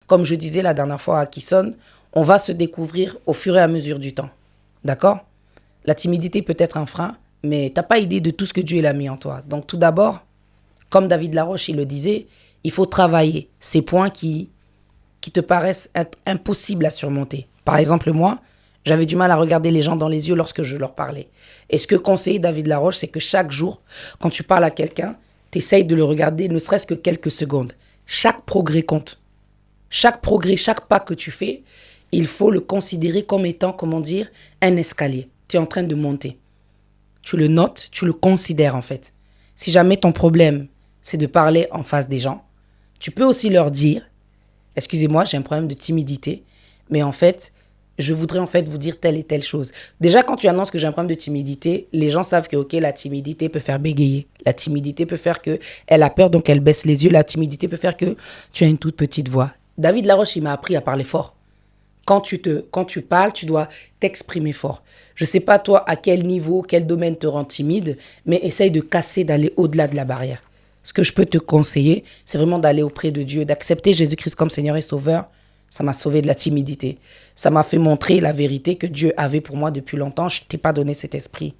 comme je disais la dernière fois à Kisson, on va se découvrir au fur et à mesure du temps. D'accord? La timidité peut être un frein, mais tu n'as pas idée de tout ce que Dieu a mis en toi. Donc tout d'abord, comme David Laroche il le disait, il faut travailler ces points qui te paraissent être impossibles à surmonter. Par exemple, moi, j'avais du mal à regarder les gens dans les yeux lorsque je leur parlais. Et ce que conseille David Laroche, c'est que chaque jour, quand tu parles à quelqu'un, tu essayes de le regarder ne serait-ce que quelques secondes. Chaque progrès compte. Chaque progrès, chaque pas que tu fais, il faut le considérer comme étant, comment dire, un escalier. Tu es en train de monter. Tu le notes, tu le considères en fait. Si jamais ton problème, c'est de parler en face des gens, tu peux aussi leur dire, excusez-moi, j'ai un problème de timidité, mais en fait, je voudrais en fait vous dire telle et telle chose. Déjà, quand tu annonces que j'ai un problème de timidité, les gens savent que, ok, la timidité peut faire bégayer. La timidité peut faire qu'elle a peur, donc elle baisse les yeux. La timidité peut faire que tu as une toute petite voix. David Laroche, il m'a appris à parler fort. Quand tu parles, tu dois t'exprimer fort. Je ne sais pas toi à quel niveau, quel domaine te rend timide, mais essaye de casser, d'aller au-delà de la barrière. Ce que je peux te conseiller, c'est vraiment d'aller auprès de Dieu, d'accepter Jésus-Christ comme Seigneur et Sauveur. Ça m'a sauvé de la timidité. Ça m'a fait montrer la vérité que Dieu avait pour moi depuis longtemps. Je ne t'ai pas donné cet esprit